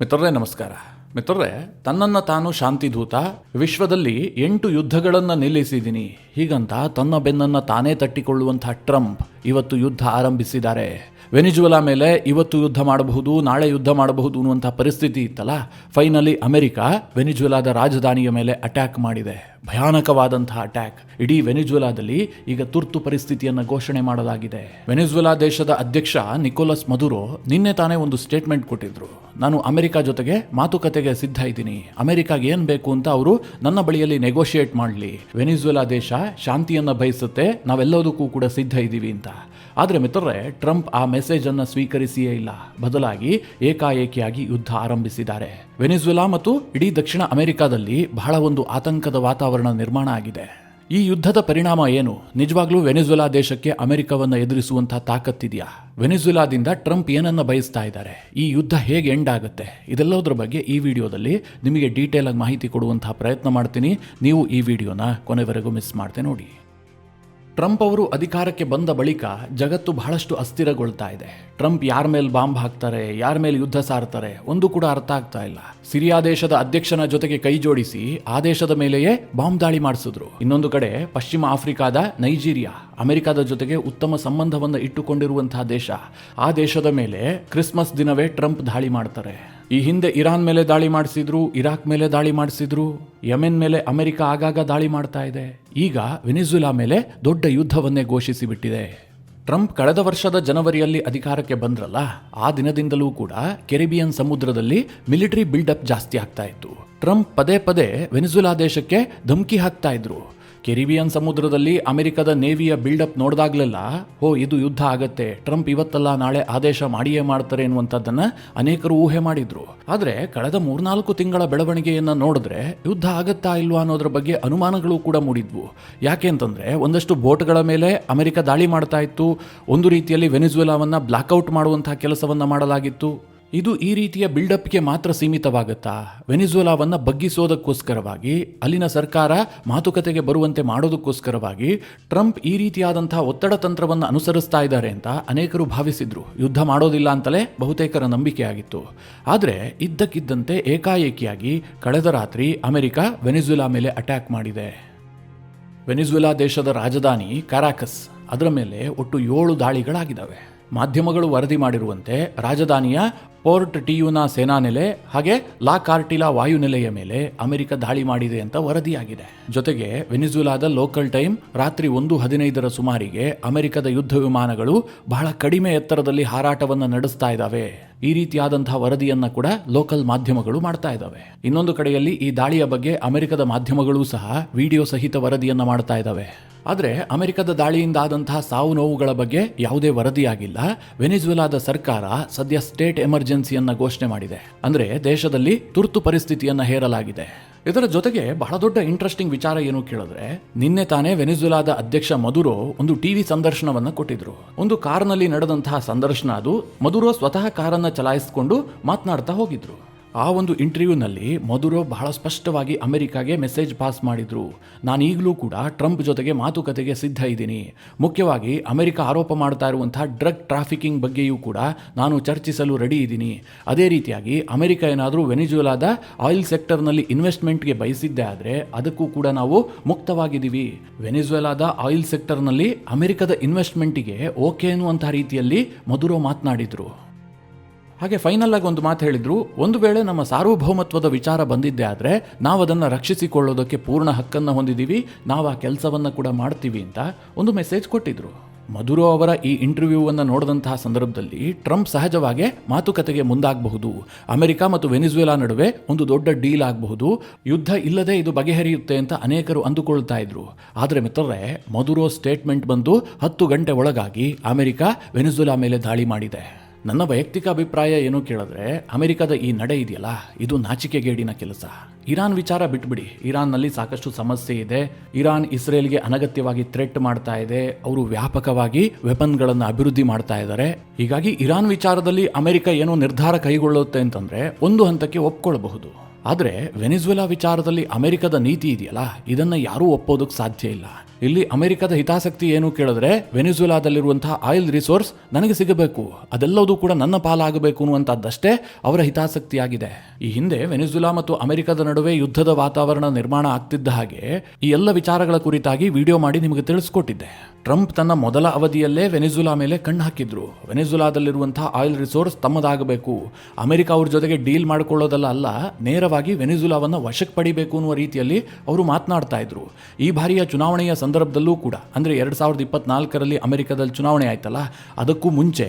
ಮಿತ್ರರೇ ನಮಸ್ಕಾರ. ಮಿತ್ರರೇ, ತನ್ನನ್ನು ತಾನು ಶಾಂತಿದೂತ, ವಿಶ್ವದಲ್ಲಿ 8 ಯುದ್ಧಗಳನ್ನು ನಿಲ್ಲಿಸಿದ್ದೀನಿ ಹೀಗಂತ ತನ್ನ ಬೆನ್ನನ್ನು ತಾನೇ ತಟ್ಟಿಕೊಳ್ಳುವಂತಹ ಟ್ರಂಪ್ ಇವತ್ತು ಯುದ್ಧ ಆರಂಭಿಸಿದ್ದಾರೆ. ವೆನಿಜುವೆಲಾ ಮೇಲೆ ಇವತ್ತು ಯುದ್ಧ ಮಾಡಬಹುದು, ನಾಳೆ ಯುದ್ಧ ಮಾಡಬಹುದು ಅನ್ನುವಂಥ ಪರಿಸ್ಥಿತಿ ಇತ್ತಲ್ಲ. ಫೈನಲಿ ಅಮೆರಿಕ ವೆನಿಜುವೆಲಾದ ರಾಜಧಾನಿಯ ಮೇಲೆ ಅಟ್ಯಾಕ್ ಮಾಡಿದೆ. ಭಯಾನಕವಾದಂತಹ ಅಟ್ಯಾಕ್. ಇಡೀ ವೆನಿಜುವೆಲಾದಲ್ಲಿ ಈಗ ತುರ್ತು ಪರಿಸ್ಥಿತಿಯನ್ನು ಘೋಷಣೆ ಮಾಡಲಾಗಿದೆ. ವೆನಿಜುವೆಲಾ ದೇಶದ ಅಧ್ಯಕ್ಷ ನಿಕೋಲಸ್ ಮದುರೋ ನಿನ್ನೆ ತಾನೇ ಒಂದು ಸ್ಟೇಟ್ಮೆಂಟ್ ಕೊಟ್ಟಿದ್ರು. ನಾನು ಅಮೆರಿಕ ಜೊತೆಗೆ ಮಾತುಕತೆಗೆ ಸಿದ್ಧ ಇದ್ದೀನಿ, ಅಮೆರಿಕಾಗೆ ಏನು ಬೇಕು ಅಂತ ಅವರು ನನ್ನ ಬಳಿಯಲ್ಲಿ ನೆಗೋಷಿಯೇಟ್ ಮಾಡಲಿ, ವೆನಿಜುವೆಲಾ ದೇಶ ಶಾಂತಿಯನ್ನು ಬಯಸುತ್ತೆ, ನಾವೆಲ್ಲದಕ್ಕೂ ಕೂಡ ಸಿದ್ಧ ಇದ್ದೀವಿ ಅಂತ. ಆದರೆ ಮಿತ್ರರೇ, ಟ್ರಂಪ್ ಆ ಮೆಸೇಜ್ ಅನ್ನು ಸ್ವೀಕರಿಸಿಯೇ ಇಲ್ಲ. ಬದಲಾಗಿ ಏಕಾಏಕಿಯಾಗಿ ಯುದ್ಧ ಆರಂಭಿಸಿದ್ದಾರೆ. ವೆನಿಜುವೆಲಾ ಮತ್ತು ಇಡೀ ದಕ್ಷಿಣ ಅಮೆರಿಕಾದಲ್ಲಿ ಬಹಳ ಒಂದು ಆತಂಕದ ವಾತಾವರಣ ನಿರ್ಮಾಣ ಆಗಿದೆ. ಈ ಯುದ್ಧದ ಪರಿಣಾಮ ಏನು? ನಿಜವಾಗ್ಲೂ ವೆನಿಜುವೆಲಾ ದೇಶಕ್ಕೆ ಅಮೆರಿಕವನ್ನು ಎದುರಿಸುವಂತಹ ತಾಕತ್ತಿದೆಯಾ? ವೆನಿಜುವೆಲಾದಿಂದ ಟ್ರಂಪ್ ಏನನ್ನ ಬಯಸ್ತಾ ಇದ್ದಾರೆ? ಈ ಯುದ್ಧ ಹೇಗೆ ಎಂಡ್ ಆಗುತ್ತೆ? ಇದೆಲ್ಲದರ ಬಗ್ಗೆ ಈ ವಿಡಿಯೋದಲ್ಲಿ ನಿಮಗೆ ಡೀಟೇಲ್ ಆಗಿ ಮಾಹಿತಿ ಕೊಡುವಂತಹ ಪ್ರಯತ್ನ ಮಾಡ್ತೀನಿ. ನೀವು ಈ ವಿಡಿಯೋನ ಕೊನೆವರೆಗೂ ಮಿಸ್ ಮಾಡದೆ ನೋಡಿ. ಟ್ರಂಪ್ ಅವರು ಅಧಿಕಾರಕ್ಕೆ ಬಂದ ಬಳಿಕ ಜಗತ್ತು ಬಹಳಷ್ಟು ಅಸ್ಥಿರಗೊಳ್ತಾ ಇದೆ. ಟ್ರಂಪ್ ಯಾರ ಮೇಲೆ ಬಾಂಬ್ ಹಾಕ್ತಾರೆ, ಯಾರ ಮೇಲೆ ಯುದ್ಧ ಸಾರ್ತಾರೆ, ಒಂದು ಕೂಡ ಅರ್ಥ ಆಗ್ತಾ ಇಲ್ಲ. ಸಿರಿಯಾ ದೇಶದ ಅಧ್ಯಕ್ಷನ ಜೊತೆಗೆ ಕೈ ಜೋಡಿಸಿ ಆ ದೇಶದ ಮೇಲೆಯೇ ಬಾಂಬ್ ದಾಳಿ ಮಾಡಿಸಿದ್ರು. ಇನ್ನೊಂದು ಕಡೆ ಪಶ್ಚಿಮ ಆಫ್ರಿಕಾದ ನೈಜೀರಿಯಾ ಅಮೆರಿಕದ ಜೊತೆಗೆ ಉತ್ತಮ ಸಂಬಂಧವನ್ನು ಇಟ್ಟುಕೊಂಡಿರುವಂತಹ ದೇಶ. ಆ ದೇಶದ ಮೇಲೆ ಕ್ರಿಸ್ಮಸ್ ದಿನವೇ ಟ್ರಂಪ್ ದಾಳಿ ಮಾಡ್ತಾರೆ. ಈ ಹಿಂದೆ ಇರಾನ್ ಮೇಲೆ ದಾಳಿ ಮಾಡಿಸಿದ್ರು, ಇರಾಕ್ ಮೇಲೆ ದಾಳಿ ಮಾಡಿಸಿದ್ರು, ಯಮೆನ್ ಮೇಲೆ ಅಮೆರಿಕ ಆಗಾಗ ದಾಳಿ ಮಾಡ್ತಾ ಇದೆ. ಈಗ ವೆನಿಜುವೆಲಾ ಮೇಲೆ ದೊಡ್ಡ ಯುದ್ಧವನ್ನೇ ಘೋಷಿಸಿಬಿಟ್ಟಿದೆ. ಟ್ರಂಪ್ ಕಳೆದ ವರ್ಷದ ಜನವರಿಯಲ್ಲಿ ಅಧಿಕಾರಕ್ಕೆ ಬಂದ್ರಲ್ಲ, ಆ ದಿನದಿಂದಲೂ ಕೂಡ ಕೆರಿಬಿಯನ್ ಸಮುದ್ರದಲ್ಲಿ ಮಿಲಿಟರಿ ಬಿಲ್ಡಪ್ ಜಾಸ್ತಿ ಆಗ್ತಾ ಇತ್ತು. ಟ್ರಂಪ್ ಪದೇ ಪದೇ ವೆನಿಜುವೆಲಾ ದೇಶಕ್ಕೆ ಧಮಕಿ ಹಾಕ್ತಾ ಇದ್ರು. ಕೆರಿಬಿಯನ್ ಸಮುದ್ರದಲ್ಲಿ ಅಮೆರಿಕದ ನೇವಿಯ ಬಿಲ್ಡಪ್ ನೋಡಿದಾಗಲೆಲ್ಲ ಇದು ಯುದ್ಧ ಆಗತ್ತೆ, ಟ್ರಂಪ್ ಇವತ್ತಲ್ಲ ನಾಳೆ ಆದೇಶ ಮಾಡಿಯೇ ಮಾಡ್ತಾರೆ ಎನ್ನುವಂಥದ್ದನ್ನ ಅನೇಕರು ಊಹೆ ಮಾಡಿದ್ರು. ಆದರೆ ಕಳೆದ 3-4 ತಿಂಗಳ ಬೆಳವಣಿಗೆಯನ್ನು ನೋಡಿದ್ರೆ ಯುದ್ಧ ಆಗತ್ತಾ ಇಲ್ವಾ ಅನ್ನೋದ್ರ ಬಗ್ಗೆ ಅನುಮಾನಗಳು ಕೂಡ ಮೂಡಿದ್ವು. ಯಾಕೆ ಅಂತಂದ್ರೆ ಒಂದಷ್ಟು ಬೋಟ್ಗಳ ಮೇಲೆ ಅಮೆರಿಕ ದಾಳಿ ಮಾಡ್ತಾ ಇತ್ತು. ಒಂದು ರೀತಿಯಲ್ಲಿ ವೆನಿಜುವೆಲಾವನ್ನ ಬ್ಲಾಕ್ಔಟ್ ಮಾಡುವಂತಹ ಕೆಲಸವನ್ನ ಮಾಡಲಾಗಿತ್ತು. ಇದು ಈ ರೀತಿಯ ಬಿಲ್ಡಪ್ಗೆ ಮಾತ್ರ ಸೀಮಿತವಾಗುತ್ತಾ? ವೆನಿಜುವೆಲಾವನ್ನು ಬಗ್ಗಿಸೋದಕ್ಕೋಸ್ಕರವಾಗಿ, ಅಲ್ಲಿನ ಸರ್ಕಾರ ಮಾತುಕತೆಗೆ ಬರುವಂತೆ ಮಾಡೋದಕ್ಕೋಸ್ಕರವಾಗಿ ಟ್ರಂಪ್ ಈ ರೀತಿಯಾದಂತಹ ಒತ್ತಡ ತಂತ್ರವನ್ನು ಅನುಸರಿಸ್ತಾ ಇದ್ದಾರೆ ಅಂತ ಅನೇಕರು ಭಾವಿಸಿದ್ರು. ಯುದ್ಧ ಮಾಡೋದಿಲ್ಲ ಅಂತಲೇ ಬಹುತೇಕರ ನಂಬಿಕೆ ಆಗಿತ್ತು. ಆದರೆ ಇದ್ದಕ್ಕಿದ್ದಂತೆ ಏಕಾಏಕಿಯಾಗಿ ಕಳೆದ ರಾತ್ರಿ ಅಮೆರಿಕ ವೆನಿಜುವೆಲಾ ಮೇಲೆ ಅಟ್ಯಾಕ್ ಮಾಡಿದೆ. ವೆನಿಜುವೆಲಾ ದೇಶದ ರಾಜಧಾನಿ ಕ್ಯಾರಾಕಸ್, ಅದರ ಮೇಲೆ ಒಟ್ಟು 7 ದಾಳಿಗಳಾಗಿದ್ದಾವೆ. ಮಾಧ್ಯಮಗಳು ವರದಿ ಮಾಡಿರುವಂತೆ ರಾಜಧಾನಿಯ ಪೋರ್ಟ್ ಟಿಯುನಾ ಸೇನಾನೆಲೆ ಹಾಗೆ ಲಾ ಕಾರ್ಟಿಲಾ ವಾಯುನೆಲೆಯ ಮೇಲೆ ಅಮೆರಿಕ ದಾಳಿ ಮಾಡಿದೆ ಅಂತ ವರದಿಯಾಗಿದೆ. ಜೊತೆಗೆ ವೆನಿಜುವೆಲಾದ ಲೋಕಲ್ ಟೈಮ್ ರಾತ್ರಿ 1:15 ಸುಮಾರಿಗೆ ಅಮೆರಿಕದ ಯುದ್ಧ ವಿಮಾನಗಳು ಬಹಳ ಕಡಿಮೆ ಎತ್ತರದಲ್ಲಿ ಹಾರಾಟವನ್ನು ನಡೆಸ್ತಾ ಇದ್ದಾವೆ. ಈ ರೀತಿಯಾದಂತಹ ವರದಿಯನ್ನ ಕೂಡ ಲೋಕಲ್ ಮಾಧ್ಯಮಗಳು ಮಾಡ್ತಾ ಇದ್ದಾವೆ. ಇನ್ನೊಂದು ಕಡೆಯಲ್ಲಿ ಈ ದಾಳಿಯ ಬಗ್ಗೆ ಅಮೆರಿಕದ ಮಾಧ್ಯಮಗಳು ಸಹ ವಿಡಿಯೋ ಸಹಿತ ವರದಿಯನ್ನ ಮಾಡ್ತಾ ಇದ್ದಾವೆ. ಆದರೆ ಅಮೆರಿಕದ ದಾಳಿಯಿಂದ ಆದಂತಹ ಸಾವು ನೋವುಗಳ ಬಗ್ಗೆ ಯಾವುದೇ ವರದಿಯಾಗಿಲ್ಲ. ವೆನಿಜುವೆಲಾದ ಸರ್ಕಾರ ಸದ್ಯ ಸ್ಟೇಟ್ ಎಮರ್ಜೆನ್ಸಿಯನ್ನ ಘೋಷಣೆ ಮಾಡಿದೆ. ಅಂದ್ರೆ ದೇಶದಲ್ಲಿ ತುರ್ತು ಪರಿಸ್ಥಿತಿಯನ್ನ ಹೇರಲಾಗಿದೆ. ಇದರ ಜೊತೆಗೆ ಬಹಳ ದೊಡ್ಡ ಇಂಟ್ರೆಸ್ಟಿಂಗ್ ವಿಚಾರ ಏನು ಕೇಳಿದ್ರೆ, ನಿನ್ನೆ ತಾನೇ ವೆನಿಜುವೆಲಾದ ಅಧ್ಯಕ್ಷ ಮದುರೋ ಒಂದು ಟಿವಿ ಸಂದರ್ಶನವನ್ನ ಕೊಟ್ಟಿದ್ರು. ಒಂದು ಕಾರ್ನಲ್ಲಿ ನಡೆದಂತಹ ಸಂದರ್ಶನ ಅದು. ಮದುರೋ ಸ್ವತಃ ಕಾರನ್ನ ಚಲಾಯಿಸಿಕೊಂಡು ಮಾತನಾಡ್ತಾ ಹೋಗಿದ್ರು. ಆ ಒಂದು ಇಂಟರ್ವ್ಯೂನಲ್ಲಿ ಮದುರೋ ಬಹಳ ಸ್ಪಷ್ಟವಾಗಿ ಅಮೆರಿಕಾಗೆ ಮೆಸೇಜ್ ಪಾಸ್ ಮಾಡಿದ್ರು. ನಾನು ಈಗಲೂ ಕೂಡ ಟ್ರಂಪ್ ಜೊತೆಗೆ ಮಾತುಕತೆಗೆ ಸಿದ್ಧ ಇದ್ದೀನಿ. ಮುಖ್ಯವಾಗಿ ಅಮೆರಿಕ ಆರೋಪ ಮಾಡ್ತಾ ಇರುವಂತಹ ಡ್ರಗ್ ಟ್ರಾಫಿಕಿಂಗ್ ಬಗ್ಗೆಯೂ ಕೂಡ ನಾನು ಚರ್ಚಿಸಲು ರೆಡಿ ಇದ್ದೀನಿ. ಅದೇ ರೀತಿಯಾಗಿ ಅಮೆರಿಕ ಏನಾದರೂ ವೆನಿಜುವೆಲಾದ ಆಯಿಲ್ ಸೆಕ್ಟರ್ನಲ್ಲಿ ಇನ್ವೆಸ್ಟ್ಮೆಂಟ್ಗೆ ಬಯಸಿದ್ದೆ ಆದರೆ ಅದಕ್ಕೂ ಕೂಡ ನಾವು ಮುಕ್ತವಾಗಿದ್ದೀವಿ. ವೆನಿಜುವೆಲಾದ ಆಯಿಲ್ ಸೆಕ್ಟರ್ನಲ್ಲಿ ಅಮೆರಿಕದ ಇನ್ವೆಸ್ಟ್ಮೆಂಟಿಗೆ ಓಕೆ ಅನ್ನುವಂತಹ ರೀತಿಯಲ್ಲಿ ಮದುರೋ ಮಾತನಾಡಿದ್ರು. ಹಾಗೆ ಫೈನಲ್ ಆಗಿ ಒಂದು ಮಾತು ಹೇಳಿದ್ರು, ಒಂದು ವೇಳೆ ನಮ್ಮ ಸಾರ್ವಭೌಮತ್ವದ ವಿಚಾರ ಬಂದಿದ್ದೆ ಆದರೆ ನಾವು ಅದನ್ನು ರಕ್ಷಿಸಿಕೊಳ್ಳೋದಕ್ಕೆ ಪೂರ್ಣ ಹಕ್ಕನ್ನು ಹೊಂದಿದ್ದೀವಿ, ನಾವು ಆ ಕೆಲಸವನ್ನು ಕೂಡ ಮಾಡ್ತೀವಿ ಅಂತ ಒಂದು ಮೆಸೇಜ್ ಕೊಟ್ಟಿದ್ರು. ಮದುರೋ ಅವರ ಈ ಇಂಟರ್ವ್ಯೂವನ್ನು ನೋಡಿದಂತಹ ಸಂದರ್ಭದಲ್ಲಿ ಟ್ರಂಪ್ ಸಹಜವಾಗಿ ಮಾತುಕತೆಗೆ ಮುಂದಾಗಬಹುದು, ಅಮೆರಿಕ ಮತ್ತು ವೆನಿಜುವೆಲಾ ನಡುವೆ ಒಂದು ದೊಡ್ಡ ಡೀಲ್ ಆಗಬಹುದು, ಯುದ್ಧ ಇಲ್ಲದೆ ಇದು ಬಗೆಹರಿಯುತ್ತೆ ಅಂತ ಅನೇಕರು ಅಂದುಕೊಳ್ತಾ ಇದ್ರು. ಆದರೆ ಮಿತ್ರರೇ, ಮದುರೋ ಸ್ಟೇಟ್ಮೆಂಟ್ ಬಂದು 10 ಗಂಟೆ ಒಳಗಾಗಿ ಅಮೆರಿಕ ವೆನಿಜುವೆಲಾ ಮೇಲೆ ದಾಳಿ ಮಾಡಿದೆ. ನನ್ನ ವೈಯಕ್ತಿಕ ಅಭಿಪ್ರಾಯ ಏನು ಕೇಳಿದ್ರೆ, ಅಮೆರಿಕದ ಈ ನಡೆ ಇದೆಯಲ್ಲ, ಇದು ನಾಚಿಕೆಗೇಡಿನ ಕೆಲಸ. ಇರಾನ್ ವಿಚಾರ ಬಿಟ್ಬಿಡಿ, ಇರಾನ್ನಲ್ಲಿ ಸಾಕಷ್ಟು ಸಮಸ್ಯೆ ಇದೆ. ಇರಾನ್ ಇಸ್ರೇಲ್ಗೆ ಅನಗತ್ಯವಾಗಿ ಥ್ರೆಟ್ ಮಾಡ್ತಾ ಇದೆ. ಅವರು ವ್ಯಾಪಕವಾಗಿ ವೆಪನ್ಗಳನ್ನು ಅಭಿವೃದ್ಧಿ ಮಾಡ್ತಾ ಇದ್ದಾರೆ. ಹೀಗಾಗಿ ಇರಾನ್ ವಿಚಾರದಲ್ಲಿ ಅಮೆರಿಕ ಏನೋ ನಿರ್ಧಾರ ಕೈಗೊಳ್ಳುತ್ತೆ ಅಂತಂದ್ರೆ ಒಂದು ಹಂತಕ್ಕೆ ಒಪ್ಕೊಳ್ಬಹುದು. ಆದರೆ ವೆನಿಜುವೆಲಾ ವಿಚಾರದಲ್ಲಿ ಅಮೆರಿಕದ ನೀತಿ ಇದೆಯಲ್ಲ, ಇದನ್ನು ಯಾರೂ ಒಪ್ಪೋದಕ್ಕೆ ಸಾಧ್ಯ ಇಲ್ಲ. ಇಲ್ಲಿ ಅಮೆರಿಕದ ಹಿತಾಸಕ್ತಿ ಏನು ಕೇಳಿದ್ರೆ, ವೆನಿಜುವೆಲಾದಲ್ಲಿರುವಂತಹ ಆಯಿಲ್ ರಿಸೋರ್ಸ್ ನನಗೆ ಸಿಗಬೇಕು, ಅದೆಲ್ಲವೂ ಕೂಡ ನನ್ನ ಪಾಲಾಗಬೇಕು ಅನ್ನುವಂಥದ್ದಷ್ಟೇ ಅವರ ಹಿತಾಸಕ್ತಿಯಾಗಿದೆ. ಈ ಹಿಂದೆ ವೆನಿಜುವೆಲಾ ಮತ್ತು ಅಮೆರಿಕದ ನಡುವೆ ಯುದ್ಧದ ವಾತಾವರಣ ನಿರ್ಮಾಣ ಆಗ್ತಿದ್ದ ಹಾಗೆ ಈ ಎಲ್ಲ ವಿಚಾರಗಳ ಕುರಿತಾಗಿ ವಿಡಿಯೋ ಮಾಡಿ ನಿಮಗೆ ತಿಳಿಸ್ಕೊಟ್ಟಿದ್ದೆ. ಟ್ರಂಪ್ ತನ್ನ ಮೊದಲ ಅವಧಿಯಲ್ಲೇ ವೆನಿಜುವೆಲಾ ಮೇಲೆ ಕಣ್ಣು ಹಾಕಿದ್ರು. ವೆನಿಜುವೆಲಾದಲ್ಲಿರುವಂತಹ ಆಯಿಲ್ ರಿಸೋರ್ಸ್ ತಮ್ಮದಾಗಬೇಕು, ಅಮೆರಿಕ ಅವ್ರ ಜೊತೆಗೆ ಡೀಲ್ ಮಾಡಿಕೊಳ್ಳೋದಲ್ಲ ಅಲ್ಲ, ನೇರವಾಗಿ ವೆನಿಜುವೆಲಾವನ್ನು ವಶಕ್ಕೆ ಪಡಿಬೇಕು ಅನ್ನುವ ರೀತಿಯಲ್ಲಿ ಅವರು ಮಾತನಾಡ್ತಾ ಇದ್ರು. ಈ ಬಾರಿಯ ಚುನಾವಣೆಯ ಸಂದರ್ಭದಲ್ಲೂ ಕೂಡ, ಅಂದರೆ 2024ರಲ್ಲಿ ಅಮೆರಿಕದಲ್ಲಿ ಚುನಾವಣೆ ಆಯ್ತಲ್ಲ, ಅದಕ್ಕೂ ಮುಂಚೆ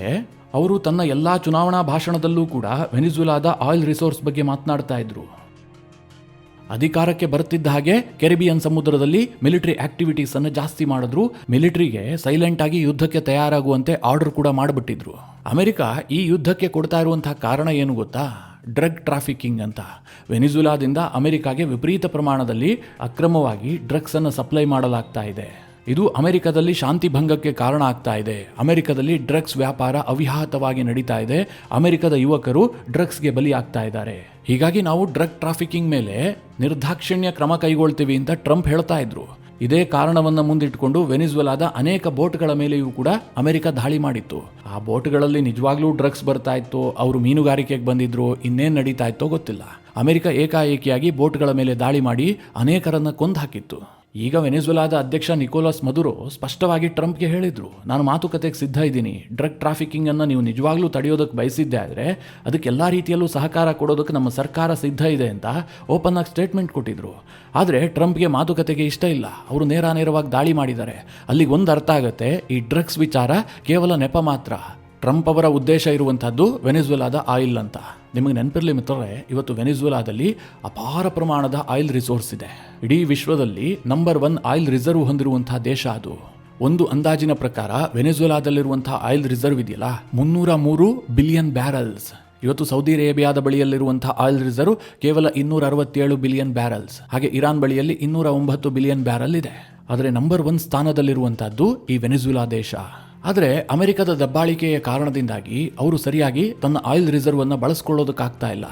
ಅವರು ತನ್ನ ಎಲ್ಲ ಚುನಾವಣಾ ಭಾಷಣದಲ್ಲೂ ಕೂಡ ವೆನಿಜುವೆಲಾದ ಆಯಿಲ್ ರಿಸೋರ್ಸ್ ಬಗ್ಗೆ ಮಾತನಾಡ್ತಾ ಇದ್ರು. ಅಧಿಕಾರಕ್ಕೆ ಬರುತ್ತಿದ್ದ ಹಾಗೆ ಕೆರಿಬಿಯನ್ ಸಮುದ್ರದಲ್ಲಿ ಮಿಲಿಟರಿ ಆಕ್ಟಿವಿಟೀಸ್ ಅನ್ನು ಜಾಸ್ತಿ ಮಾಡಿದ್ರು. ಮಿಲಿಟರಿಗೆ ಸೈಲೆಂಟ್ ಆಗಿ ಯುದ್ಧಕ್ಕೆ ತಯಾರಾಗುವಂತೆ ಆರ್ಡರ್ ಕೂಡ ಮಾಡಿಬಿಟ್ಟಿದ್ರು. ಅಮೆರಿಕ ಈ ಯುದ್ಧಕ್ಕೆ ಕೊಡ್ತಾ ಇರುವಂತಹ ಕಾರಣ ಏನು ಗೊತ್ತಾ? ಡ್ರಗ್ ಟ್ರಾಫಿಕಿಂಗ್ ಅಂತ. ವೆನಿಜುಲಾದಿಂದ ಅಮೆರಿಕಾಗೆ ವಿಪರೀತ ಪ್ರಮಾಣದಲ್ಲಿ ಅಕ್ರಮವಾಗಿ ಡ್ರಗ್ಸ್ ಅನ್ನು ಸಪ್ಲೈ ಮಾಡಲಾಗ್ತಾ ಇದೆ. ಇದು ಅಮೆರಿಕದಲ್ಲಿ ಶಾಂತಿ ಭಂಗಕ್ಕೆ ಕಾರಣ ಆಗ್ತಾ ಇದೆ. ಅಮೆರಿಕದಲ್ಲಿ ಡ್ರಗ್ಸ್ ವ್ಯಾಪಾರ ಅವ್ಯಾಹತವಾಗಿ ನಡೀತಾ ಇದೆ. ಅಮೆರಿಕದ ಯುವಕರು ಡ್ರಗ್ಸ್ಗೆ ಬಲಿಯಾಗ್ತಾ ಇದ್ದಾರೆ. ಹೀಗಾಗಿ ನಾವು ಡ್ರಗ್ ಟ್ರಾಫಿಕಿಂಗ್ ಮೇಲೆ ನಿರ್ದಾಕ್ಷಿಣ್ಯ ಕ್ರಮ ಕೈಗೊಳ್ತೀವಿ ಅಂತ ಟ್ರಂಪ್ ಹೇಳ್ತಾ ಇದ್ರು. ಇದೇ ಕಾರಣವನ್ನು ಮುಂದಿಟ್ಟುಕೊಂಡು ವೆನಿಜುವೆಲಾದ ಅನೇಕ ಬೋಟ್ಗಳ ಮೇಲೆಯೂ ಕೂಡ ಅಮೆರಿಕ ದಾಳಿ ಮಾಡಿತ್ತು. ಆ ಬೋಟ್ಗಳಲ್ಲಿ ನಿಜವಾಗ್ಲೂ ಡ್ರಗ್ಸ್ ಬರ್ತಾ ಇತ್ತು, ಅವರು ಮೀನುಗಾರಿಕೆಗೆ ಬಂದಿದ್ರು, ಇನ್ನೇನು ನಡೀತಾ ಇತ್ತೋ ಗೊತ್ತಿಲ್ಲ. ಅಮೆರಿಕ ಏಕಾಏಕಿಯಾಗಿ ಬೋಟ್ಗಳ ಮೇಲೆ ದಾಳಿ ಮಾಡಿ ಅನೇಕರನ್ನ ಕೊಂದು ಹಾಕಿತ್ತು. ಈಗ ವೆನಿಜುವೆಲಾದ ಅಧ್ಯಕ್ಷ ನಿಕೋಲಸ್ ಮದುರೋ ಸ್ಪಷ್ಟವಾಗಿ ಟ್ರಂಪ್ಗೆ ಹೇಳಿದ್ರು, ನಾನು ಮಾತುಕತೆಗೆ ಸಿದ್ಧ ಇದ್ದೀನಿ, ಡ್ರಗ್ ಟ್ರಾಫಿಕಿಂಗ್ ಅನ್ನು ನೀವು ನಿಜವಾಗ್ಲೂ ತಡೆಯೋದಕ್ಕೆ ಬಯಸಿದ್ದೆ ಆದರೆ ಅದಕ್ಕೆ ಎಲ್ಲ ರೀತಿಯಲ್ಲೂ ಸಹಕಾರ ಕೊಡೋದಕ್ಕೆ ನಮ್ಮ ಸರ್ಕಾರ ಸಿದ್ಧ ಇದೆ ಅಂತ ಓಪನ್ ಆಗಿ ಸ್ಟೇಟ್ಮೆಂಟ್ ಕೊಟ್ಟಿದ್ರು. ಆದರೆ ಟ್ರಂಪ್ಗೆ ಮಾತುಕತೆಗೆ ಇಷ್ಟ ಇಲ್ಲ. ಅವರು ನೇರವಾಗಿ ದಾಳಿ ಮಾಡಿದ್ದಾರೆ. ಅಲ್ಲಿಗೆ ಒಂದು ಅರ್ಥ ಆಗುತ್ತೆ, ಈ ಡ್ರಗ್ಸ್ ವಿಚಾರ ಕೇವಲ ನೆಪ ಮಾತ್ರ. ಟ್ರಂಪ್ ಅವರ ಉದ್ದೇಶ ಇರುವಂತಹದ್ದು ವೆನಿಜುವೆಲಾದ ಆಯಿಲ್ ಅಂತ. ನಿಮಗೆ ನೆನಪಿರಲಿ ಮಿತ್ರರೇ, ಇವತ್ತು ವೆನಿಜುವೆಲಾದಲ್ಲಿ ಅಪಾರ ಪ್ರಮಾಣದ ಆಯಿಲ್ ರಿಸೋರ್ಸ್ ಇದೆ. ಇಡೀ ವಿಶ್ವದಲ್ಲಿ ನಂಬರ್ 1 ಆಯಿಲ್ ರಿಸರ್ವ್ ಹೊಂದಿರುವಂತಹ ದೇಶ ಅದು. ಒಂದು ಅಂದಾಜಿನ ಪ್ರಕಾರ ವೆನಿಜುವೆಲಾದಲ್ಲಿರುವಂತಹ ಆಯಿಲ್ ರಿಸರ್ವ್ ಇದೆಯಲ್ಲ, 303 ಬಿಲಿಯನ್ ಬ್ಯಾರಲ್ಸ್. ಇವತ್ತು ಸೌದಿ ಅರೇಬಿಯಾದ ಬಳಿಯಲ್ಲಿರುವಂತಹ ಆಯಿಲ್ ರಿಸರ್ವ್ ಕೇವಲ 267 ಬಿಲಿಯನ್ ಬ್ಯಾರಲ್ಸ್. ಹಾಗೆ ಇರಾನ್ ಬಳಿಯಲ್ಲಿ 209 ಬಿಲಿಯನ್ ಬ್ಯಾರಲ್ ಇದೆ. ಆದರೆ ನಂಬರ್ 1 ಸ್ಥಾನದಲ್ಲಿರುವಂತಹದ್ದು ಈ ವೆನಿಜುವೆಲಾ ದೇಶ. ಆದರೆ ಅಮೆರಿಕದ ದಬ್ಬಾಳಿಕೆಯ ಕಾರಣದಿಂದಾಗಿ ಅವರು ಸರಿಯಾಗಿ ತನ್ನ ಆಯಿಲ್ ರಿಸರ್ವ್ ಅನ್ನು ಬಳಸ್ಕೊಳ್ಳೋದಕ್ಕಾಗ್ತಾ ಇಲ್ಲ.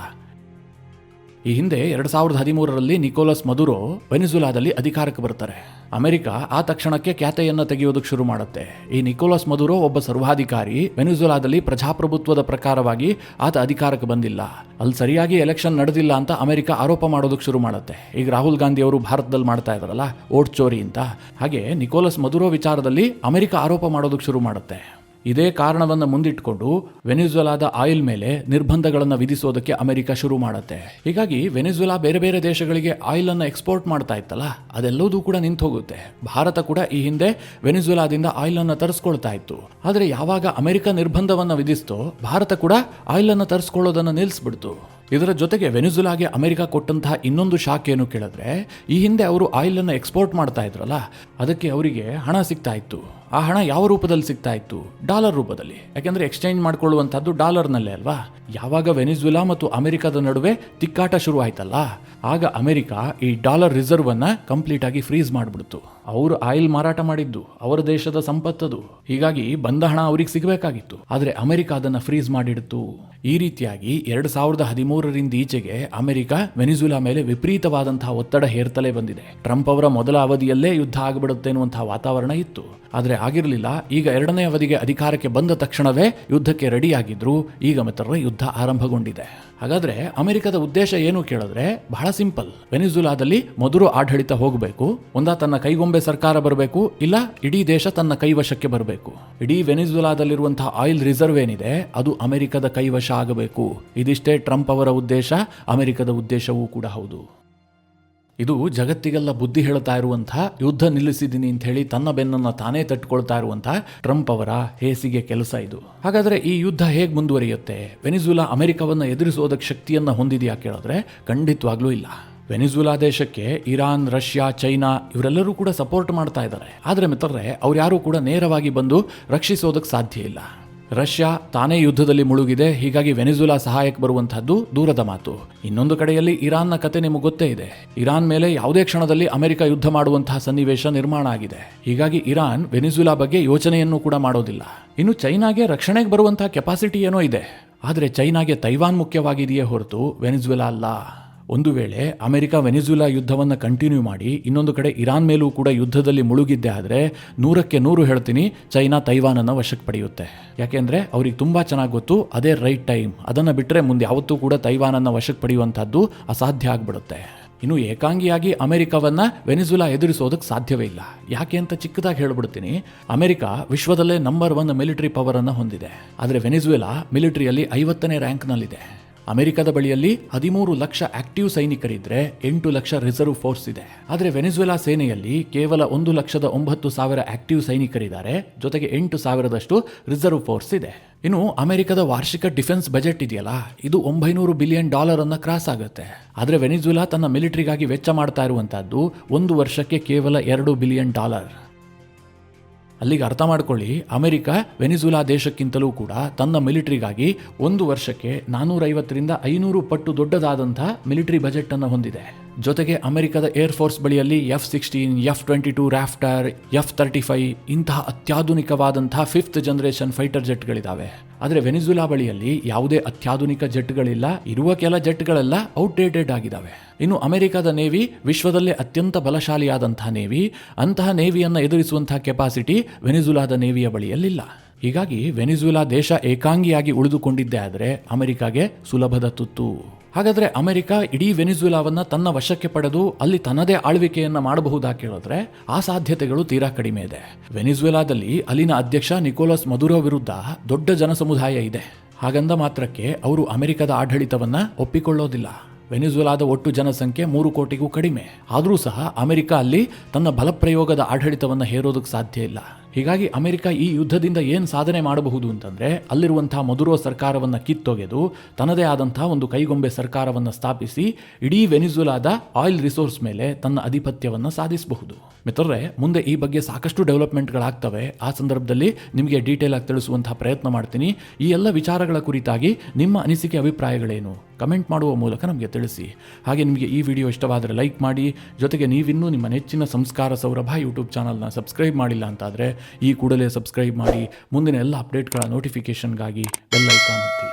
ಈ ಹಿಂದೆ 2013ರಲ್ಲಿ ನಿಕೋಲಸ್ ಮದುರೋ ವೆನಿಜುವೆಲಾದಲ್ಲಿ ಅಧಿಕಾರಕ್ಕೆ ಬರ್ತಾರೆ. ಅಮೆರಿಕ ಆ ತಕ್ಷಣಕ್ಕೆ ಖ್ಯಾತೆಯನ್ನು ತೆಗೆಯೋದಕ್ಕೆ ಶುರು ಮಾಡುತ್ತೆ. ಈ ನಿಕೋಲಸ್ ಮದುರೋ ಒಬ್ಬ ಸರ್ವಾಧಿಕಾರಿ. ವೆನಿಜುವೆಲಾದಲ್ಲಿ ಪ್ರಜಾಪ್ರಭುತ್ವದ ಪ್ರಕಾರವಾಗಿ ಆತ ಅಧಿಕಾರಕ್ಕೆ ಬಂದಿಲ್ಲ, ಅಲ್ಲಿ ಸರಿಯಾಗಿ ಎಲೆಕ್ಷನ್ ನಡೆದಿಲ್ಲ ಅಂತ ಅಮೆರಿಕ ಆರೋಪ ಮಾಡೋದಕ್ಕೆ ಶುರು ಮಾಡುತ್ತೆ. ಈಗ ರಾಹುಲ್ ಗಾಂಧಿ ಅವರು ಭಾರತದಲ್ಲಿ ಮಾಡ್ತಾ ಇದ್ದಾರಲ್ಲ ಓಟ್ ಚೋರಿ ಅಂತ, ಹಾಗೆ ನಿಕೋಲಸ್ ಮದುರೋ ವಿಚಾರದಲ್ಲಿ ಅಮೆರಿಕ ಆರೋಪ ಮಾಡೋದಕ್ಕೆ ಶುರು ಮಾಡುತ್ತೆ. ಇದೇ ಕಾರಣವನ್ನು ಮುಂದಿಟ್ಟುಕೊಂಡು ವೆನಿಜುವೆಲಾದ ಆಯಿಲ್ ಮೇಲೆ ನಿರ್ಬಂಧಗಳನ್ನು ವಿಧಿಸೋದಕ್ಕೆ ಅಮೆರಿಕ ಶುರು ಮಾಡುತ್ತೆ. ಹೀಗಾಗಿ ವೆನಿಜುವೆಲಾ ಬೇರೆ ಬೇರೆ ದೇಶಗಳಿಗೆ ಆಯಿಲ್ ಅನ್ನು ಎಕ್ಸ್ಪೋರ್ಟ್ ಮಾಡ್ತಾ ಇತ್ತಲ್ಲ, ಅದೆಲ್ಲದೂ ಕೂಡ ನಿಂತು ಹೋಗುತ್ತೆ. ಭಾರತ ಕೂಡ ಈ ಹಿಂದೆ ವೆನಿಜುವೆಲಾದಿಂದ ಆಯಿಲ್ ಅನ್ನು ತರಿಸ್ಕೊಳ್ತಾ ಇತ್ತು. ಆದರೆ ಯಾವಾಗ ಅಮೆರಿಕ ನಿರ್ಬಂಧವನ್ನು ವಿಧಿಸ್ತೋ ಭಾರತ ಕೂಡ ಆಯಿಲ್ ಅನ್ನು ತರಿಸ್ಕೊಳ್ಳೋದನ್ನು ನಿಲ್ಲಿಸ್ಬಿಡ್ತು. ಇದರ ಜೊತೆಗೆ ವೆನಿಜುವೆಲಾಗೆ ಅಮೆರಿಕ ಕೊಟ್ಟಂತಹ ಇನ್ನೊಂದು ಶಾಕ್ ಏನು ಕೇಳಿದ್ರೆ, ಈ ಹಿಂದೆ ಅವರು ಆಯಿಲ್ ಅನ್ನು ಎಕ್ಸ್ಪೋರ್ಟ್ ಮಾಡ್ತಾ ಇದ್ರಲ್ಲ, ಅದಕ್ಕೆ ಅವರಿಗೆ ಹಣ ಸಿಗ್ತಾ ಇತ್ತು. ಆ ಹಣ ಯಾವ ರೂಪದಲ್ಲಿ ಸಿಗ್ತಾ ಇತ್ತು? ಡಾಲರ್ ರೂಪದಲ್ಲಿ. ಯಾಕೆಂದ್ರೆ ಎಕ್ಸ್ಚೇಂಜ್ ಮಾಡ್ಕೊಳ್ಳುವಂಥದ್ದು ಡಾಲರ್ನಲ್ಲೇ ಅಲ್ವಾ. ಯಾವಾಗ ವೆನಿಜುವೆಲಾ ಮತ್ತು ಅಮೆರಿಕದ ನಡುವೆ ತಿಕ್ಕಾಟ ಶುರು ಆಯ್ತಲ್ಲ, ಆಗ ಅಮೆರಿಕ ಈ ಡಾಲರ್ ರಿಸರ್ವ್ ಅನ್ನ ಕಂಪ್ಲೀಟ್ ಆಗಿ ಫ್ರೀಸ್ ಮಾಡಿಬಿಡ್ತು. ಅವರು ಆಯಿಲ್ ಮಾರಾಟ ಮಾಡಿದ್ದು ಅವರ ದೇಶದ ಸಂಪತ್ತದು. ಹೀಗಾಗಿ ಬಂದ ಹಣ ಅವ್ರಿಗೆ ಸಿಗಬೇಕಾಗಿತ್ತು, ಆದರೆ ಅಮೆರಿಕ ಅದನ್ನ ಫ್ರೀಸ್ ಮಾಡಿಡ್ತು. ಈ ರೀತಿಯಾಗಿ 2013ರಿಂದ ಈಚೆಗೆ ಅಮೆರಿಕ ವೆನಿಜುವೆಲಾ ಮೇಲೆ ವಿಪರೀತವಾದಂತಹ ಒತ್ತಡ ಹೇರ್ತಲೇ ಬಂದಿದೆ. ಟ್ರಂಪ್ ಅವರ ಮೊದಲ ಅವಧಿಯಲ್ಲೇ ಯುದ್ಧ ಆಗಿಬಿಡುತ್ತೆ ಎನ್ನುವಂತಹ ವಾತಾವರಣ ಇತ್ತು, ಆದರೆ ಆಗಿರಲಿಲ್ಲ. ಈಗ 2ನೇ ಅವಧಿಗೆ ಅಧಿಕಾರಕ್ಕೆ ಬಂದ ತಕ್ಷಣವೇ ಯುದ್ಧಕ್ಕೆ ರೆಡಿ ಆಗಿದ್ರು. ಈಗ ಮಾತ್ರ ಯುದ್ಧ ಆರಂಭಗೊಂಡಿದೆ. ಹಾಗಾದ್ರೆ ಅಮೆರಿಕದ ಉದ್ದೇಶ ಏನು ಕೇಳಿದ್ರೆ ಬಹಳ ಸಿಂಪಲ್. ವೆನಿಜುವೆಲಾದಲ್ಲಿ ಮದುರೋ ಆಡಳಿತ ಹೋಗಬೇಕು, ಒಂದಾ ತನ್ನ ಕೈಗೊಂಬೆ ಸರ್ಕಾರ ಬರಬೇಕು, ಇಲ್ಲ ಇಡೀ ದೇಶ ತನ್ನ ಕೈವಶಕ್ಕೆ ಬರಬೇಕು. ಇಡೀ ವೆನಿಜುವೆಲಾದಲ್ಲಿರುವಂತಹ ಆಯಿಲ್ ರಿಸರ್ವ್ ಏನಿದೆ ಅದು ಅಮೆರಿಕದ ಕೈವಶ ಆಗಬೇಕು. ಇದಿಷ್ಟೇ ಟ್ರಂಪ್ ಅವರ ಉದ್ದೇಶ, ಅಮೆರಿಕದ ಉದ್ದೇಶವೂ ಕೂಡ ಹೌದು. ಇದು ಜಗತ್ತಿಗೆಲ್ಲ ಬುದ್ಧಿ ಹೇಳ್ತಾ ಇರುವಂತಹ, ಯುದ್ಧ ನಿಲ್ಲಿಸಿದ್ದೀನಿ ಅಂತ ಹೇಳಿ ತನ್ನ ಬೆನ್ನನ್ನು ತಾನೇ ತಟ್ಕೊಳ್ತಾ ಇರುವಂತಹ ಟ್ರಂಪ್ ಅವರ ಹೇಸಿಗೆ ಕೆಲಸ ಇದು. ಹಾಗಾದ್ರೆ ಈ ಯುದ್ಧ ಹೇಗೆ ಮುಂದುವರಿಯುತ್ತೆ? ವೆನಿಜುವೆಲಾ ಅಮೆರಿಕವನ್ನು ಎದುರಿಸೋದಕ್ಕೆ ಶಕ್ತಿಯನ್ನ ಹೊಂದಿದೆಯಾ ಕೇಳಿದ್ರೆ ಖಂಡಿತವಾಗ್ಲೂ ಇಲ್ಲ. ವೆನಿಜುವೆಲಾ ದೇಶಕ್ಕೆ ಇರಾನ್, ರಷ್ಯಾ, ಚೈನಾ ಇವರೆಲ್ಲರೂ ಕೂಡ ಸಪೋರ್ಟ್ ಮಾಡ್ತಾ ಇದ್ದಾರೆ. ಆದರೆ ಮಿತ್ರರೇ, ಅವ್ರು ಯಾರೂ ಕೂಡ ನೇರವಾಗಿ ಬಂದು ರಕ್ಷಿಸೋದಕ್ಕೆ ಸಾಧ್ಯ ಇಲ್ಲ. ರಷ್ಯಾ ತಾನೇ ಯುದ್ಧದಲ್ಲಿ ಮುಳುಗಿದೆ, ಹೀಗಾಗಿ ವೆನಿಜುವೆಲಾ ಸಹಾಯಕ್ಕೆ ಬರುವಂತಹದ್ದು ದೂರದ ಮಾತು. ಇನ್ನೊಂದು ಕಡೆಯಲ್ಲಿ ಇರಾನ್ನ ಕತೆ ನಿಮಗೆ ಗೊತ್ತೇ ಇದೆ. ಇರಾನ್ ಮೇಲೆ ಯಾವುದೇ ಕ್ಷಣದಲ್ಲಿ ಅಮೆರಿಕ ಯುದ್ಧ ಮಾಡುವಂತಹ ಸನ್ನಿವೇಶ ನಿರ್ಮಾಣ ಆಗಿದೆ. ಹೀಗಾಗಿ ಇರಾನ್ ವೆನಿಜುವೆಲಾ ಬಗ್ಗೆ ಯೋಚನೆಯನ್ನು ಕೂಡ ಮಾಡೋದಿಲ್ಲ. ಇನ್ನು ಚೈನಾಗೆ ರಕ್ಷಣೆಗೆ ಬರುವಂತಹ ಕೆಪಾಸಿಟಿ ಏನೋ ಇದೆ, ಆದರೆ ಚೈನಾಗೆ ತೈವಾನ್ ಮುಖ್ಯವಾಗಿದೆಯೇ ಹೊರತು ವೆನಿಜುವೆಲಾ ಅಲ್ಲ. ಒಂದು ವೇಳೆ ಅಮೆರಿಕ ವೆನಿಜುಲಾ ಯುದ್ಧವನ್ನು ಕಂಟಿನ್ಯೂ ಮಾಡಿ ಇನ್ನೊಂದು ಕಡೆ ಇರಾನ್ ಮೇಲೂ ಕೂಡ ಯುದ್ಧದಲ್ಲಿ ಮುಳುಗಿದ್ದೆ ಆದರೆ 100% ಹೇಳ್ತೀನಿ, ಚೈನಾ ತೈವಾನನ್ನು ವಶಕ್ಕೆ ಪಡೆಯುತ್ತೆ. ಯಾಕೆಂದರೆ ಅವ್ರಿಗೆ ತುಂಬ ಚೆನ್ನಾಗಿ ಗೊತ್ತು ಅದೇ ರೈಟ್ ಟೈಮ್. ಅದನ್ನು ಬಿಟ್ಟರೆ ಮುಂದೆ ಯಾವತ್ತೂ ಕೂಡ ತೈವಾನನ್ನು ವಶಕ್ಕೆ ಪಡೆಯುವಂಥದ್ದು ಅಸಾಧ್ಯ ಆಗಿಬಿಡುತ್ತೆ. ಇನ್ನು ಏಕಾಂಗಿಯಾಗಿ ಅಮೆರಿಕವನ್ನು ವೆನಿಜುಲಾ ಎದುರಿಸೋದಕ್ಕೆ ಸಾಧ್ಯವೇ ಇಲ್ಲ. ಯಾಕೆ ಅಂತ ಚಿಕ್ಕದಾಗಿ ಹೇಳ್ಬಿಡ್ತೀನಿ. ಅಮೆರಿಕ ವಿಶ್ವದಲ್ಲೇ ನಂಬರ್ 1 ಮಿಲಿಟರಿ ಪವರನ್ನು ಹೊಂದಿದೆ. ಆದರೆ ವೆನಿಜುವೆಲಾ ಮಿಲಿಟರಿಯಲ್ಲಿ 50ನೇ ರ್ಯಾಂಕ್ನಲ್ಲಿದೆ. ಅಮೆರಿಕದ ಬಳಿಯಲ್ಲಿ 13 ಲಕ್ಷ ಆಕ್ಟಿವ್ ಸೈನಿಕರಿದ್ರೆ 8 ಲಕ್ಷ ರಿಸರ್ವ್ ಫೋರ್ಸ್ ಇದೆ. ಆದರೆ ವೆನಿಜುವೆಲಾ ಸೇನೆಯಲ್ಲಿ ಕೇವಲ 1,09,000 ಆಕ್ಟಿವ್ ಸೈನಿಕರಿದ್ದಾರೆ, ಜೊತೆಗೆ 8,000ದಷ್ಟು ರಿಸರ್ವ್ ಫೋರ್ಸ್ ಇದೆ. ಇನ್ನು ಅಮೆರಿಕದ ವಾರ್ಷಿಕ ಡಿಫೆನ್ಸ್ ಬಜೆಟ್ ಇದೆಯಲ್ಲ, ಇದು $900 ಬಿಲಿಯನ್ ಅನ್ನು ಕ್ರಾಸ್ ಆಗುತ್ತೆ. ಆದರೆ ವೆನಿಜುವೆಲಾ ತನ್ನ ಮಿಲಿಟರಿಗಾಗಿ ವೆಚ್ಚ ಮಾಡ್ತಾ ಇರುವಂತಹದ್ದು ಒಂದು ವರ್ಷಕ್ಕೆ ಕೇವಲ $2 ಬಿಲಿಯನ್. ಅಲ್ಲಿಗೆ ಅರ್ಥ ಮಾಡ್ಕೊಳ್ಳಿ, ಅಮೆರಿಕ ವೆನಿಜುಲಾ ದೇಶಕ್ಕಿಂತಲೂ ಕೂಡ ತನ್ನ ಮಿಲಿಟರಿಗಾಗಿ ಒಂದು ವರ್ಷಕ್ಕೆ 450ರಿಂದ 500 ಪಟ್ಟು ದೊಡ್ಡದಾದಂಥ ಮಿಲಿಟರಿ ಬಜೆಟ್ ಅನ್ನು ಹೊಂದಿದೆ. ಜೊತೆಗೆ ಅಮೆರಿಕದ ಏರ್ಫೋರ್ಸ್ ಬಳಿಯಲ್ಲಿ F-16, F-22 ರಾಫ್ಟರ್, F-35 ಇಂತಹ ಅತ್ಯಾಧುನಿಕವಾದಂತಹ 5th ಜನರೇಷನ್ ಫೈಟರ್ ಜೆಟ್ಗಳಿದ್ದಾವೆ. ಆದರೆ ವೆನಿಜುಲಾ ಬಳಿಯಲ್ಲಿ ಯಾವುದೇ ಅತ್ಯಾಧುನಿಕ ಜೆಟ್ಗಳಿಲ್ಲ. ಇರುವ ಕೆಲ ಜೆಟ್ಗಳೆಲ್ಲ ಔಟ್ಡೇಟೆಡ್ ಆಗಿದ್ದಾವೆ. ಇನ್ನು ಅಮೆರಿಕದ ನೇವಿ ವಿಶ್ವದಲ್ಲೇ ಅತ್ಯಂತ ಬಲಶಾಲಿಯಾದಂತಹ ನೇವಿ. ಅಂತಹ ನೇವಿಯನ್ನು ಎದುರಿಸುವಂತಹ ಕೆಪಾಸಿಟಿ ವೆನಿಜುಲಾದ ನೇವಿಯ ಬಳಿಯಲ್ಲಿಲ್ಲ. ಹೀಗಾಗಿ ವೆನಿಜುಲಾ ದೇಶ ಏಕಾಂಗಿಯಾಗಿ ಉಳಿದುಕೊಂಡಿದ್ದೇ ಆದರೆ ಅಮೆರಿಕಾಗೆ ಸುಲಭದ ತುತ್ತು. ಹಾಗಾದರೆ ಅಮೆರಿಕ ಇಡೀ ವೆನಿಜುಲಾವನ್ನು ತನ್ನ ವಶಕ್ಕೆ ಪಡೆದು ಅಲ್ಲಿ ತನ್ನದೇ ಆಳ್ವಿಕೆಯನ್ನು ಮಾಡಬಹುದಾ ಕೇಳಿದ್ರೆ ಆ ಸಾಧ್ಯತೆಗಳು ತೀರಾ ಕಡಿಮೆ ಇದೆ. ವೆನಿಜುಲಾದಲ್ಲಿ ಅಲ್ಲಿನ ಅಧ್ಯಕ್ಷ ನಿಕೋಲಸ್ ಮದುರೋ ವಿರುದ್ಧ ದೊಡ್ಡ ಜನಸಮುದಾಯ ಇದೆ. ಹಾಗಂದ ಮಾತ್ರಕ್ಕೆ ಅವರು ಅಮೆರಿಕದ ಆಡಳಿತವನ್ನು ಒಪ್ಪಿಕೊಳ್ಳೋದಿಲ್ಲ. ವೆನಿಜುಲಾದ ಒಟ್ಟು ಜನಸಂಖ್ಯೆ 3 ಕೋಟಿಗೂ ಕಡಿಮೆ. ಆದರೂ ಸಹ ಅಮೆರಿಕ ಅಲ್ಲಿ ತನ್ನ ಬಲಪ್ರಯೋಗದ ಆಡಳಿತವನ್ನು ಹೇರೋದಕ್ಕೆ ಸಾಧ್ಯ ಇಲ್ಲ. ಹೀಗಾಗಿ ಅಮೆರಿಕ ಈ ಯುದ್ಧದಿಂದ ಏನು ಸಾಧನೆ ಮಾಡಬಹುದು ಅಂತಂದರೆ, ಅಲ್ಲಿರುವಂತಹ ಮದುರೋ ಸರ್ಕಾರವನ್ನು ಕಿತ್ತೊಗೆದು ತನ್ನದೇ ಆದಂತಹ ಒಂದು ಕೈಗೊಂಬೆ ಸರ್ಕಾರವನ್ನು ಸ್ಥಾಪಿಸಿ ಇಡೀ ವೆನಿಜುಲಾದ ಆಯಿಲ್ ರಿಸೋರ್ಸ್ ಮೇಲೆ ತನ್ನ ಅಧಿಪತ್ಯವನ್ನು ಸಾಧಿಸಬಹುದು. ಮಿತ್ರರೇ, ಮುಂದೆ ಈ ಬಗ್ಗೆ ಸಾಕಷ್ಟು ಡೆವಲಪ್ಮೆಂಟ್ಗಳಾಗ್ತವೆ. ಆ ಸಂದರ್ಭದಲ್ಲಿ ನಿಮಗೆ ಡೀಟೇಲ್ ಆಗಿ ತಿಳಿಸುವಂತಹ ಪ್ರಯತ್ನ ಮಾಡ್ತೀನಿ. ಈ ಎಲ್ಲ ವಿಚಾರಗಳ ಕುರಿತಾಗಿ ನಿಮ್ಮ ಅನಿಸಿಕೆ ಅಭಿಪ್ರಾಯಗಳೇನು ಕಮೆಂಟ್ ಮಾಡುವ ಮೂಲಕ ನಮಗೆ ತಿಳಿಸಿ. ಹಾಗೆ ನಿಮಗೆ ಈ ವಿಡಿಯೋ ಇಷ್ಟವಾದರೆ ಲೈಕ್ ಮಾಡಿ. ಜೊತೆಗೆ ನೀವಿನ್ನೂ ನಿಮ್ಮ ನೆಚ್ಚಿನ ಸಂಸ್ಕಾರ ಸೌರಭ ಯೂಟ್ಯೂಬ್ ಚಾನಲ್ನ ಸಬ್ಸ್ಕ್ರೈಬ್ ಮಾಡಿಲ್ಲ ಅಂತಾದರೆ ಈ ಕೂಡಲೇ ಸಬ್ಸ್ಕ್ರೈಬ್ ಮಾಡಿ. ಮುಂದಿನ ಎಲ್ಲ ಅಪ್ಡೇಟ್ಗಳ ನೋಟಿಫಿಕೇಷನ್ಗಾಗಿ ಬೆಲ್ ಐಕಾನ್ ಒತ್ತಿ.